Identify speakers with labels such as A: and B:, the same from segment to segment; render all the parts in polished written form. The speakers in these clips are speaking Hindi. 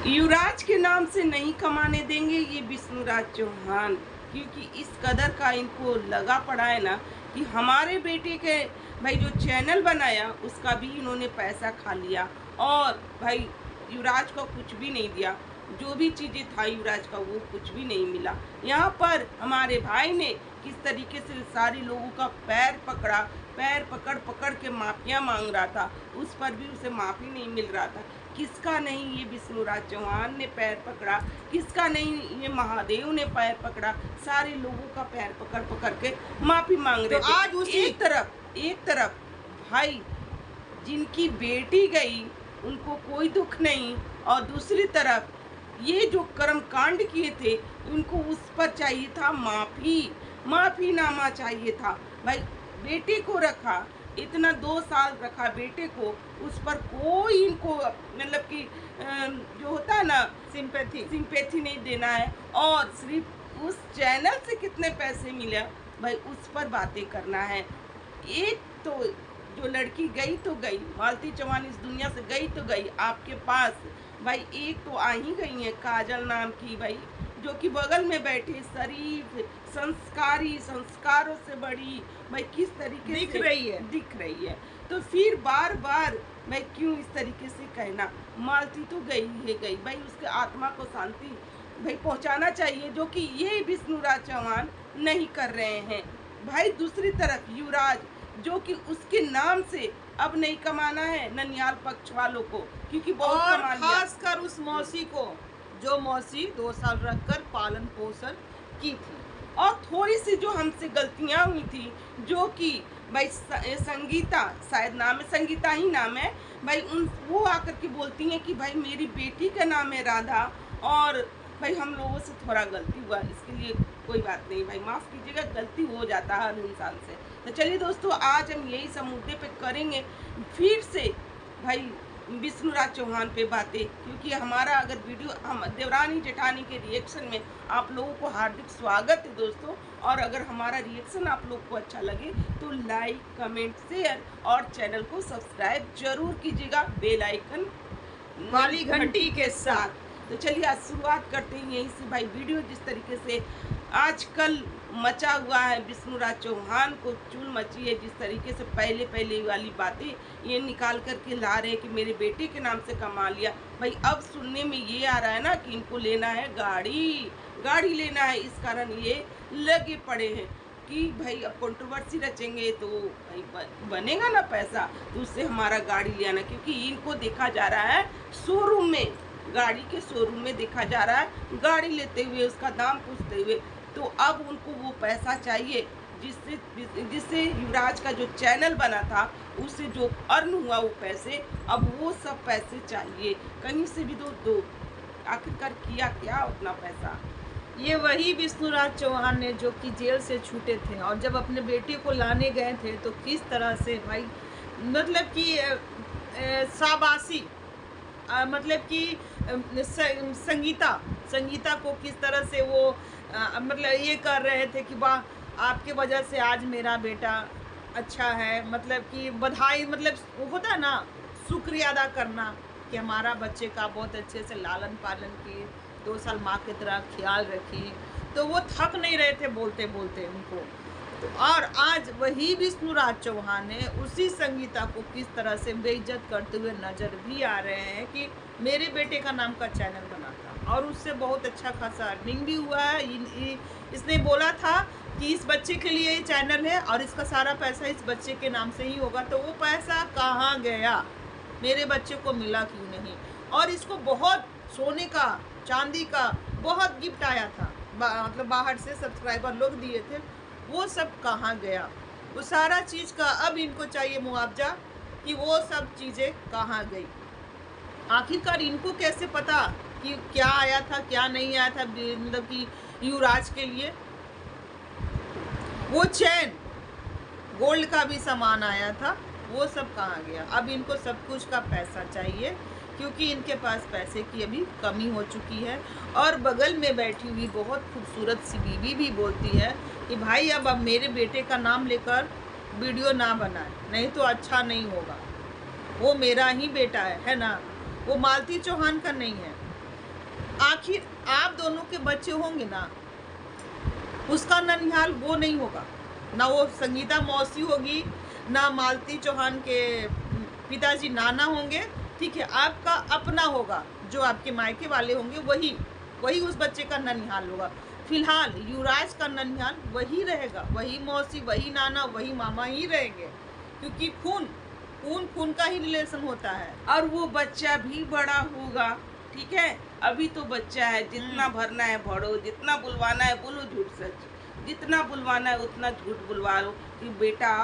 A: युवराज के नाम से नहीं कमाने देंगे ये विष्णुराज चौहान, क्योंकि इस कदर का इनको लगा पड़ा है ना कि हमारे बेटे के भाई जो चैनल बनाया उसका भी इन्होंने पैसा खा लिया और भाई युवराज को कुछ भी नहीं दिया। जो भी चीज़ें था युवराज का वो कुछ भी नहीं मिला। यहाँ पर हमारे भाई ने किस तरीके से सारे लोगों का पैर पकड़ा, पैर पकड़ पकड़ के माफिया मांग रहा था, उस पर भी उसे माफ़ी नहीं मिल रहा था। किसका नहीं ये विष्णुराज चौहान ने पैर पकड़ा, किसका नहीं ये महादेव ने पैर पकड़ा, सारे लोगों का पैर पकड़ पकड़ के माफ़ी मांग रहे
B: तो
A: थे।
B: आज उसी
A: एक तरफ भाई जिनकी बेटी गई उनको कोई दुख नहीं, और दूसरी तरफ ये जो कर्म कांड किए थे उनको उस पर चाहिए था माफ़ीनामा चाहिए था। भाई बेटे को रखा, इतना 2 साल रखा बेटे को, उस पर कोई इनको मतलब कि जो होता है ना सिंपैथी नहीं देना है, और सिर्फ उस चैनल से कितने पैसे मिले भाई उस पर बातें करना है। एक तो जो लड़की गई तो गई, मालती चौहान इस दुनिया से गई तो गई आपके पास, भाई एक तो आ ही गई है काजल नाम की भाई, जो कि बगल में बैठे शरीफ संस्कारी, संस्कारों से बड़ी भाई किस तरीके
B: दिख
A: से
B: रही है।
A: तो फिर बार बार भाई क्यों इस तरीके से कहना। मालती तो गई है गई भाई, उसके आत्मा को शांति भाई पहुंचाना चाहिए, जो कि ये विष्णुराज चौहान नहीं कर रहे हैं। भाई दूसरी तरफ युवराज, जो कि उसके नाम से अब नहीं कमाना है ननिहाल पक्ष वालों को, क्योंकि बहुत
B: और
A: कमा लिया।
B: खासकर उस मौसी को जो मौसी 2 साल रखकर पालन पोषण की थी,
A: और थोड़ी सी जो हमसे गलतियां हुई थी, जो कि भाई संगीता, शायद नाम है संगीता ही नाम है भाई, वो आकर के बोलती हैं कि भाई मेरी बेटी का नाम है राधा, और भाई हम लोगों से थोड़ा गलती हुआ, इसके लिए कोई बात नहीं भाई, माफ़ कीजिएगा, गलती हो जाता है हर इंसान से। तो चलिए दोस्तों, आज हम यही सब मुद्दे पे करेंगे फिर से भाई विष्णुराज चौहान पे बातें, क्योंकि हमारा अगर वीडियो, हम देवरानी जेठानी के रिएक्शन में आप लोगों को हार्दिक स्वागत है दोस्तों, और अगर हमारा रिएक्शन आप लोग को अच्छा लगे तो लाइक कमेंट शेयर और चैनल को सब्सक्राइब जरूर कीजिएगा बेल आइकन
B: वाली घंटी के साथ।
A: तो चलिए आज शुरुआत करते हैं यहीं से भाई। वीडियो जिस तरीके से आजकल मचा हुआ है, विष्णुराज चौहान को चूल मची है, जिस तरीके से पहले वाली बातें ये निकाल करके ला रहे हैं कि मेरे बेटे के नाम से कमा लिया। भाई अब सुनने में ये आ रहा है ना कि इनको लेना है गाड़ी लेना है, इस कारण ये लगे पड़े हैं कि भाई अब कंट्रोवर्सी रचेंगे तो भाई बनेगा ना पैसा, तो उससे हमारा गाड़ी ले आना, क्योंकि इनको देखा जा रहा है शोरूम में, गाड़ी के शोरूम में देखा जा रहा है गाड़ी लेते हुए, उसका दाम पूछते हुए। तो अब उनको वो पैसा चाहिए जिससे युवराज का जो चैनल बना था उससे जो अर्न हुआ वो पैसे, अब वो सब पैसे चाहिए, कहीं से भी दो। आखिरकार किया क्या उतना पैसा।
B: ये वही विष्णुराज चौहान ने जो कि जेल से छूटे थे, और जब अपने बेटे को लाने गए थे तो किस तरह से भाई मतलब कि शाबाशी, मतलब कि संगीता को किस तरह से वो मतलब ये कर रहे थे कि वाह आपके वजह से आज मेरा बेटा अच्छा है, मतलब कि बधाई, मतलब वो होता है ना शुक्रिया अदा करना कि हमारा बच्चे का बहुत अच्छे से लालन पालन किए, 2 साल माँ की तरह ख्याल रखी, तो वो थक नहीं रहे थे बोलते बोलते उनको। तो और आज वही विष्णुराज चौहान ने उसी संगीता को किस तरह से बेइज्जत करते हुए नजर भी आ रहे हैं कि मेरे बेटे का नाम का चैनल बना था और उससे बहुत अच्छा खासा अर्निंग भी हुआ है। इसने बोला था कि इस बच्चे के लिए ये चैनल है और इसका सारा पैसा इस बच्चे के नाम से ही होगा, तो वो पैसा कहाँ गया, मेरे बच्चे को मिला क्यों नहीं। और इसको बहुत सोने का चांदी का बहुत गिफ्ट आया था, मतलब बाहर से सब्सक्राइबर लोग दिए थे, वो सब कहाँ गया, वो सारा चीज़ का अब इनको चाहिए मुआवजा कि वो सब चीज़ें कहाँ गई। आखिरकार इनको कैसे पता कि क्या आया था क्या नहीं आया था, मतलब कि युवराज के लिए वो चैन गोल्ड का भी सामान आया था, वो सब कहाँ गया। अब इनको सब कुछ का पैसा चाहिए, क्योंकि इनके पास पैसे की अभी कमी हो चुकी है। और बगल में बैठी हुई बहुत खूबसूरत सी बीवी भी बोलती है कि भाई अब मेरे बेटे का नाम लेकर वीडियो ना बनाए, नहीं तो अच्छा नहीं होगा, वो मेरा ही बेटा है ना, वो मालती चौहान का नहीं है। आखिर आप दोनों के बच्चे होंगे ना, उसका ननिहाल वो नहीं होगा, ना वो संगीता मौसी होगी, ना मालती चौहान के पिताजी नाना होंगे, ठीक है, आपका अपना होगा, जो आपके मायके वाले होंगे वही उस बच्चे का ननिहाल होगा। फिलहाल युवराज का ननिहाल वही रहेगा, वही मौसी, वही नाना, वही मामा ही रहेंगे, क्योंकि खून का ही रिलेशन होता है।
A: और वो बच्चा भी बड़ा होगा, ठीक है, अभी तो बच्चा है, जितना भरना है भरो, जितना बुलवाना है बोलो झूठ सच, जितना बुलवाना है उतना झूठ बुलवा लो कि बेटा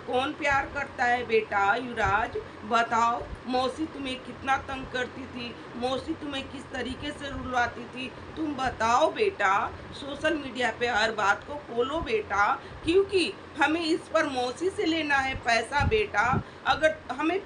A: कौन प्यार करता है, बेटा युवराज बताओ, मौसी तुम्हें कितना तंग करती थी, मौसी तुम्हें किस तरीके से रुलवाती थी, तुम बताओ बेटा, सोशल मीडिया पे हर बात को खोलो बेटा, क्योंकि हमें इस पर मौसी से लेना है पैसा बेटा, अगर हमें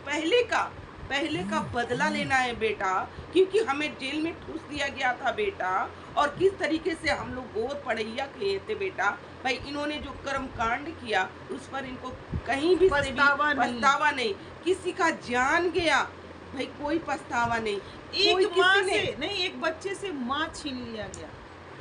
A: पहले का बदला लेना है बेटा, क्योंकि हमें जेल में ठूस दिया गया था बेटा, और किस तरीके से हम लोग गोर पड़ैया कहे थे बेटा। भाई इन्होंने जो कर्म कांड किया उस पर इनको कहीं भी पछतावा नहीं, किसी का जान गया भाई कोई पछतावा नहीं,
B: एक माँ से नहीं, एक बच्चे से माँ छीन लिया गया,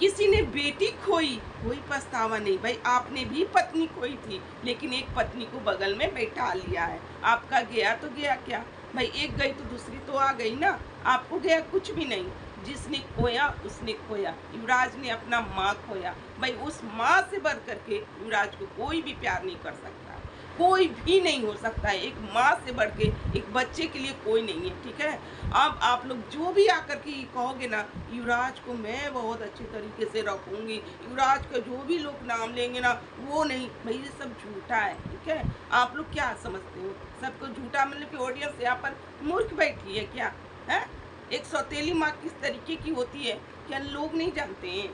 A: किसी ने बेटी खोई कोई पछतावा नहीं। भाई आपने भी पत्नी खोई थी, लेकिन एक पत्नी को बगल में बैठा लिया है, आपका गया तो गया क्या भाई, एक गई तो दूसरी तो आ गई ना, आपको गया कुछ भी नहीं, जिसने खोया उसने खोया। युवराज ने अपना माँ खोया, भाई उस माँ से बढ़ करके युवराज को कोई भी प्यार नहीं कर सकता, कोई भी नहीं हो सकता है, एक माँ से बढ़ के एक बच्चे के लिए कोई नहीं है, ठीक है। अब आप लोग जो भी आकर के कहोगे ना, युवराज को मैं बहुत अच्छे तरीके से रखूंगी, युवराज का जो भी लोग नाम लेंगे ना वो नहीं, भाई ये सब झूठा है, ठीक है। आप लोग क्या समझते हो, सबको झूठा, मतलब कि ऑडियंस यहाँ पर मूर्ख बैठी है क्या है। एक सौतेली माँ किस तरीके की होती है क्या लोग नहीं जानते हैं।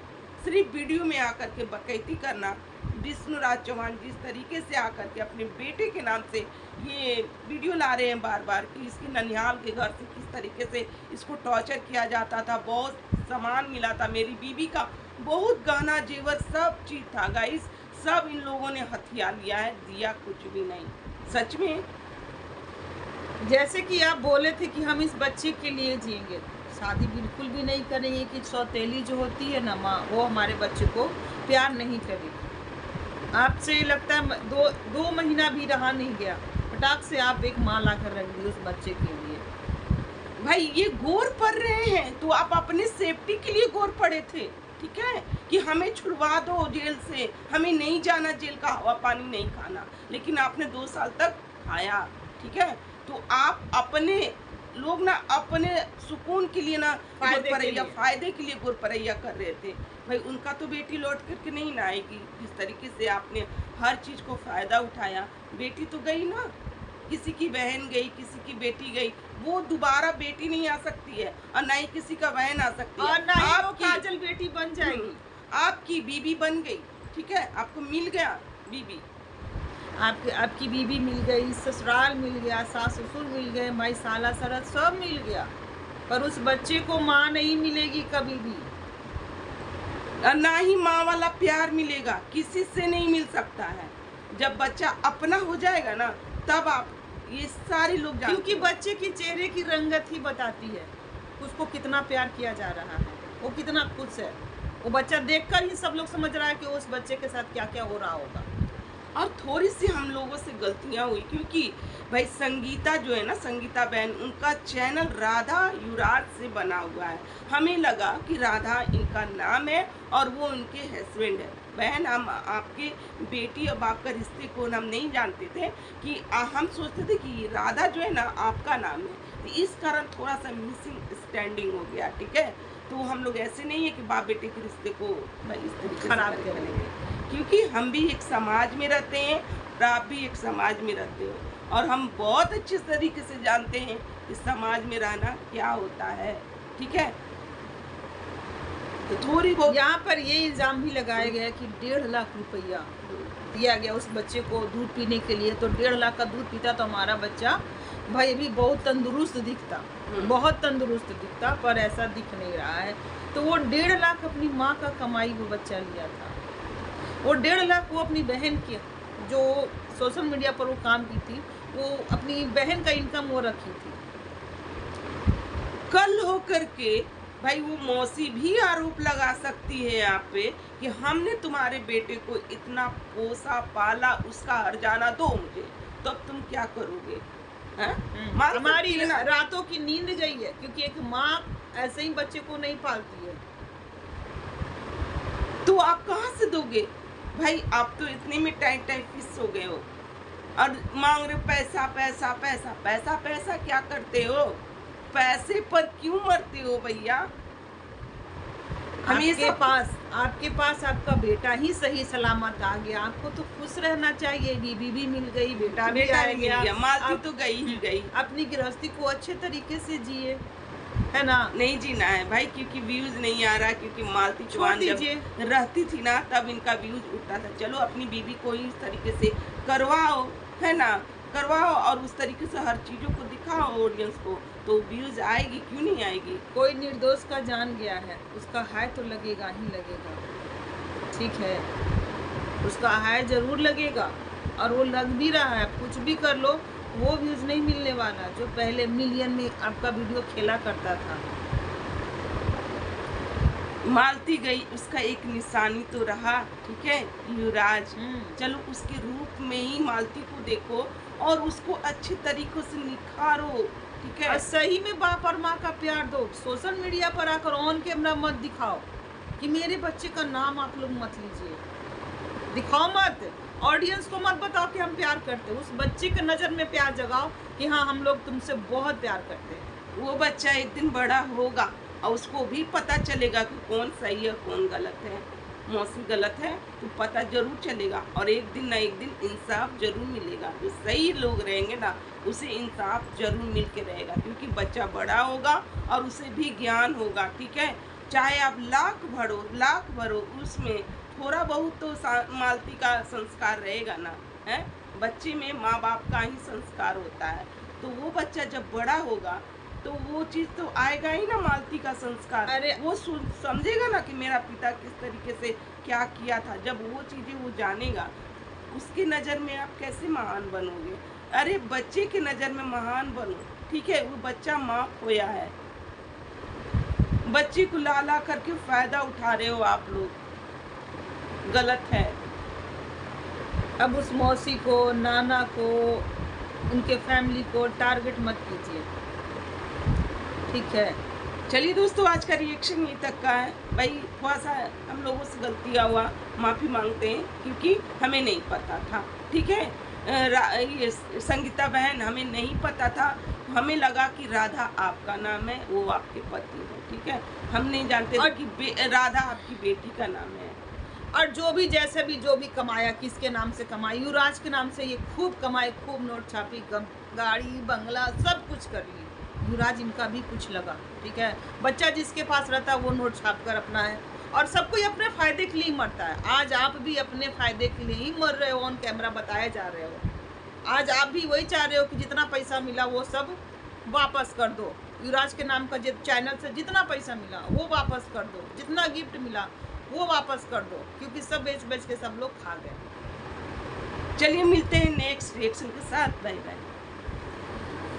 A: सिर्फ वीडियो में आकर के बकैती करना, विष्णुराज चौहान जिस तरीके से आकर के अपने बेटे के नाम से ये वीडियो ला रहे हैं बार बार कि इसकी ननिहाल के घर से किस तरीके से इसको टॉर्चर किया जाता था, बहुत सामान मिला था मेरी बीबी का, बहुत गहना जेवर सब चीज़ था गाइस, सब इन लोगों ने हथिया लिया है, दिया कुछ भी नहीं। सच में
B: जैसे कि आप बोले थे कि हम इस बच्चे के लिए जिएंगे, शादी बिल्कुल भी नहीं करेंगे कि सौतेली जो होती है ना माँ, वो हमारे बच्चे को प्यार नहीं करेगी। आपसे लगता है दो महीना भी रहा नहीं गया, फटाक से आप एक माँ ला कर रख दी उस बच्चे के लिए।
A: भाई ये गोर पड़ रहे हैं तो आप अपने सेफ्टी के लिए गोर पड़े थे, ठीक है, कि हमें छुड़वा दो जेल से, हमें नहीं जाना जेल का हवा पानी नहीं खाना, लेकिन आपने 2 साल तक खाया, ठीक है। तो आप अपने लोग ना अपने सुकून के लिए ना फायदे के लिए गुरपरैया कर रहे थे। भाई उनका तो बेटी लौट करके नहीं ना आएगी, जिस तरीके से आपने हर चीज़ को फ़ायदा उठाया। बेटी तो गई ना, किसी की बहन गई, किसी की बेटी गई, वो दोबारा बेटी नहीं आ सकती है, और ना ही किसी का बहन आ सकती है,
B: और ना ही वो काजल बेटी बन जाएगी।
A: आपकी बीबी बन गई, ठीक है, आपको मिल गया बीबी,
B: आपकी बीबी मिल गई, ससुराल मिल गया, सास ससुर मिल गए, माई साला सरद सब मिल गया, पर उस बच्चे को माँ नहीं मिलेगी कभी भी,
A: ना ही माँ वाला प्यार मिलेगा, किसी से नहीं मिल सकता है। जब बच्चा अपना हो जाएगा ना तब आप ये सारे लोग जानते हैं,
B: क्योंकि बच्चे की चेहरे की रंगत ही बताती है उसको कितना प्यार किया जा रहा है, वो कितना खुश है। वो बच्चा देखकर ही सब लोग समझ रहा है कि उस बच्चे के साथ क्या क्या हो रहा होगा।
A: और थोड़ी सी हम लोगों से गलतियां हुई, क्योंकि भाई संगीता जो है ना, संगीता बहन, उनका चैनल राधा युवराज से बना हुआ है, हमें लगा कि राधा इनका नाम है और वो उनके हस्बैंड है। बहन हम आपके बेटी और बाप का रिश्ते को हम नहीं जानते थे, कि हम सोचते थे कि राधा जो है ना आपका नाम है, तो इस कारण थोड़ा सा मिसिंग स्टैंडिंग हो गया, ठीक है। तो हम लोग ऐसे नहीं है कि बाप बेटे के रिश्ते को भाई इस तरीके
B: खराब
A: से करेंगे, क्योंकि हम भी एक समाज में रहते हैं और आप भी एक समाज में रहते हो, और हम बहुत अच्छे तरीके से जानते हैं कि समाज में रहना क्या होता है, ठीक है। तो थोड़ी बहुत
B: यहाँ पर ये इल्ज़ाम भी लगाया गया कि 1.5 लाख रुपया दिया गया उस बच्चे को दूध पीने के लिए, तो 1.5 लाख का दूध पीता तो हमारा बच्चा भाई भी बहुत तंदुरुस्त दिखता, बहुत तंदुरुस्त दिखता, पर ऐसा दिख नहीं रहा है। तो वो 1.5 लाख अपनी माँ का कमाई वो बच्चा लिया था, वो 1.5 लाख वो अपनी बहन की, जो सोशल मीडिया पर वो काम की थी, वो अपनी बहन का इनकम वो रखी थी।
A: कल हो करके भाई वो मौसी भी आरोप लगा सकती है यहाँ पे कि हमने तुम्हारे बेटे को इतना पोसा पाला, उसका हर्जाना दो मुझे, तो अब तुम क्या करोगे? हैं? मार
B: हमारी
A: सकती है ना।
B: रातों की नींद गई है, क्योंकि एक माँ ऐसे ही बच्चे को नहीं पालती है।
A: तो आप कहाँ से दोगे भाई? आप तो इतने में टाइट टाइट फिस हो गए हो और मांग रहे हो पैसा पैसा पैसा पैसा पैसा। क्या करते हो? पैसे पर क्यों मरते हो भैया?
B: आपके पास आपका बेटा ही सही सलामत आ गया, आपको तो खुश रहना चाहिए। बीबी भी मिल गई, बेटा भी आ गया,
A: मालती तो गई ही गई।
B: अपनी गृहस्थी को अच्छे तरीके से जिए, है ना?
A: नहीं जीना है भाई, क्योंकि व्यूज नहीं आ रहा, क्योंकि मालती चौहान जब रहती थी ना तब इनका व्यूज उठता था। चलो अपनी बीबी को ही इस तरीके से करवाओ, है ना, करवाओ और उस तरीके से हर चीज़ों को दिखाओ ऑडियंस को, तो व्यूज आएगी, क्यों नहीं आएगी?
B: कोई निर्दोष का जान गया है, उसका हाय तो लगेगा ही लगेगा, ठीक है? उसका हाय जरूर लगेगा और वो लग भी रहा है। कुछ भी कर लो, वो व्यूज नहीं मिलने वाला जो पहले मिलियन में आपका वीडियो खेला करता था।
A: मालती गई, उसका एक निशानी तो रहा, ठीक है युवराज। चलो उसके रूप में ही मालती को देखो और उसको अच्छे तरीकों से निखारो, ठीक है?
B: और सही में बाप और माँ का प्यार दो। सोशल मीडिया पर आकर ऑन कैमरा मत दिखाओ कि मेरे बच्चे का नाम आप लोग मत लीजिए, दिखाओ मत। ऑडियंस को मत बताओ कि हम प्यार करते हैं। उस बच्चे के नज़र में प्यार जगाओ कि हाँ हम लोग तुमसे बहुत प्यार करते हैं।
A: वो बच्चा एक दिन बड़ा होगा और उसको भी पता चलेगा कि कौन सही है कौन गलत है। मौसी गलत है तो पता जरूर चलेगा और एक दिन ना एक दिन इंसाफ जरूर मिलेगा। जो सही लोग रहेंगे ना उसे इंसाफ जरूर मिल के रहेगा, क्योंकि बच्चा बड़ा होगा और उसे भी ज्ञान होगा, ठीक है? चाहे आप लाख भरो उसमें थोड़ा बहुत तो मालती का संस्कार रहेगा ना, है? बच्चे में माँ बाप का ही संस्कार होता है, तो वो बच्चा जब बड़ा होगा तो वो चीज़ तो आएगा ही ना, मालती का संस्कार।
B: अरे
A: वो समझेगा ना कि मेरा पिता किस तरीके से क्या किया था। जब वो चीज़ें वो जानेगा, उसकी नज़र में आप कैसे महान बनोगे? अरे बच्चे की नज़र में महान बनो, ठीक है? वो बच्चा माँ खोया है, बच्चे को ला करके फ़ायदा उठा रहे हो आप लोग, गलत है।
B: अब उस मौसी को, नाना को, उनके फैमिली को टारगेट मत कीजिए, ठीक है?
A: चलिए दोस्तों, आज का रिएक्शन यहीं तक का है। भाई थोड़ा सा हम लोगों से गलतियाँ हुआ, माफ़ी मांगते हैं, क्योंकि हमें नहीं पता था, ठीक है? ये संगीता बहन, हमें नहीं पता था। हमें लगा कि राधा आपका नाम है, वो आपके पति है, ठीक है? हम नहीं जानते थे कि राधा आपकी बेटी का नाम है।
B: और जो भी कमाया, किसके नाम से कमाई? युवराज के नाम से ये खूब कमाए, खूब नोट छापी, गाड़ी बंगला सब कुछ कर ली। युवराज इनका भी कुछ लगा, ठीक है? बच्चा जिसके पास रहता है वो नोट छाप कर अपना है, और सब कोई अपने फायदे के लिए मरता है। आज आप भी अपने फायदे के लिए ही मर रहे हो, ऑन कैमरा बताए जा रहे हो। आज आप भी वही चाह रहे हो कि जितना पैसा मिला वो सब वापस कर दो। युवराज के नाम का चैनल से जितना पैसा मिला वो वापस कर दो, जितना गिफ्ट मिला वो वापस कर दो, क्योंकि सब बेच के सब लोग खा गए।
A: चलिए मिलते हैं नेक्स्ट रिएक्शन के साथ। Bye bye.